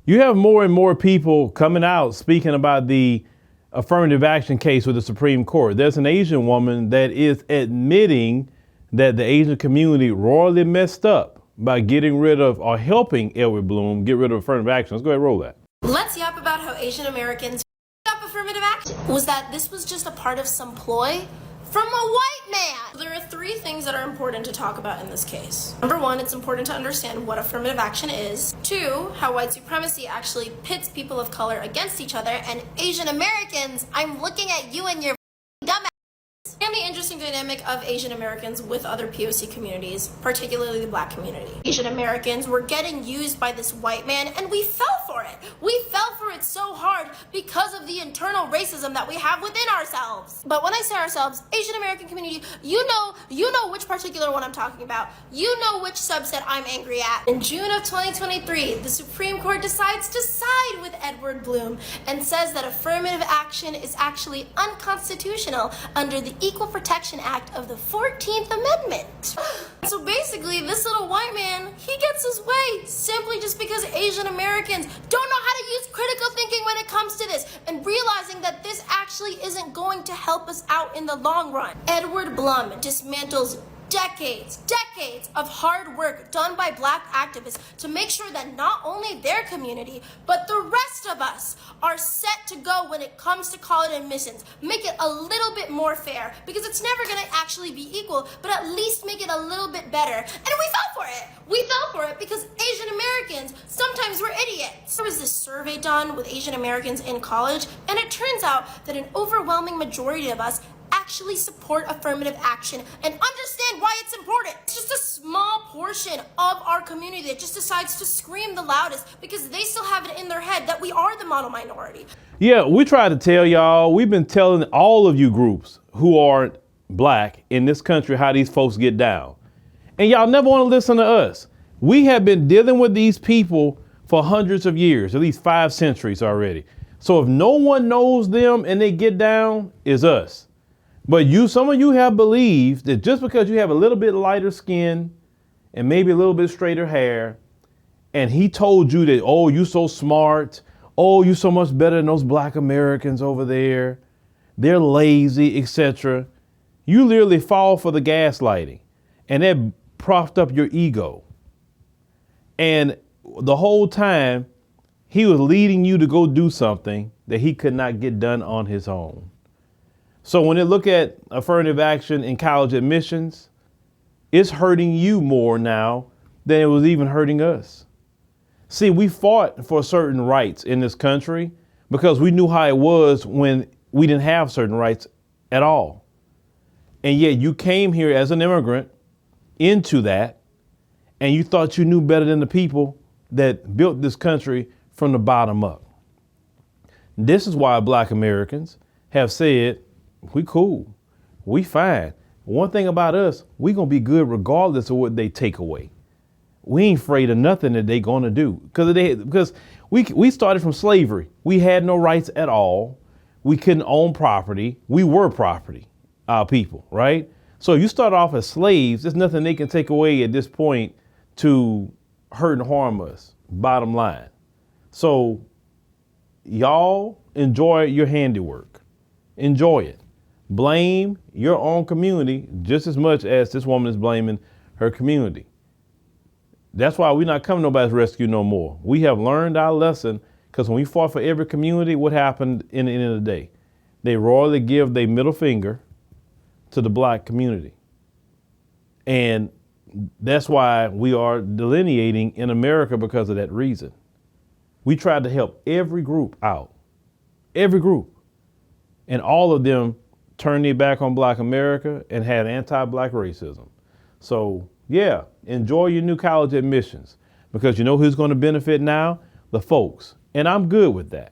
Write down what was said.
You have more and more people coming out speaking about the affirmative action case with the Supreme Court. There's an Asian woman that is admitting that the Asian community royally messed up by getting rid of or helping Edward Blum get rid of affirmative action. Let's go ahead and roll that. Let's yap about how Asian Americans up affirmative action. Was that this was just a part of some ploy from a white man? There are three things that are important to talk about in this case. Number one, it's important to understand what affirmative action is. Two, how white supremacy actually pits people of color against each other. And Asian Americans, I'm looking at you and your dumbass. And the interesting dynamic of Asian Americans with other POC communities, particularly the Black community. Asian Americans were getting used by this white man, and we fell for it. We fell for it so hard because of the internal racism that we have within ourselves. But when I say ourselves, Asian American community, you know which particular one I'm talking about. You know which subset I'm angry at. In June of 2023, the Supreme Court decides to side with Edward Blum and says that affirmative action is actually unconstitutional under the Equal Protection Act of the 14th Amendment. So basically, this little white man, he gets his way simply just because Asian Americans don't know how to use critical thinking when it comes to this, and realizing that this actually isn't going to help us out in the long run. Edward Blum dismantles decades of hard work done by Black activists to make sure that not only their community, but the rest of us are set to go when it comes to college admissions. Make it a little bit more fair, because it's never gonna actually be equal, but at least make it a little bit better. And we fell for it. We fell for it because Asian Americans, sometimes we're idiots. There was this survey done with Asian Americans in college, and it turns out that an overwhelming majority of us actually support affirmative action and understand why it's important. It's just a small portion of our community that just decides to scream the loudest because they still have it in their head that we are the model minority. Yeah, we try to tell y'all, we've been telling all of you groups who aren't Black in this country how these folks get down. And y'all never want to listen to us. We have been dealing with these people for hundreds of years, at least 5 centuries already. So if no one knows them and they get down, it's us. But some of you have believed that just because you have a little bit lighter skin and maybe a little bit straighter hair, and he told you that, oh, you so smart, oh, you so much better than those Black Americans over there, they're lazy, etc. You literally fall for the gaslighting, and that propped up your ego. And the whole time, he was leading you to go do something that he could not get done on his own. So when they look at affirmative action in college admissions, it's hurting you more now than it was even hurting us. See, we fought for certain rights in this country because we knew how it was when we didn't have certain rights at all. And yet you came here as an immigrant into that, and you thought you knew better than the people that built this country from the bottom up. This is why Black Americans have said, we cool, we fine. One thing about us, we gonna be good regardless of what they take away. We ain't afraid of nothing that they gonna do. Because we started from slavery. We had no rights at all. We couldn't own property. We were property, our people, right? So if you start off as slaves, there's nothing they can take away at this point to hurt and harm us, bottom line. So y'all enjoy your handiwork. Enjoy it. Blame your own community just as much as this woman is blaming her community. That's why we're not coming to nobody's rescue no more. We have learned our lesson, because when we fought for every community, what happened in the end of the day? They royally give their middle finger to the Black community. And that's why we are delineating in America because of that reason. We tried to help every group out, every group. And all of them turned their back on Black America and had anti-Black racism. So yeah, enjoy your new college admissions, because you know who's going to benefit now? The folks. And I'm good with that.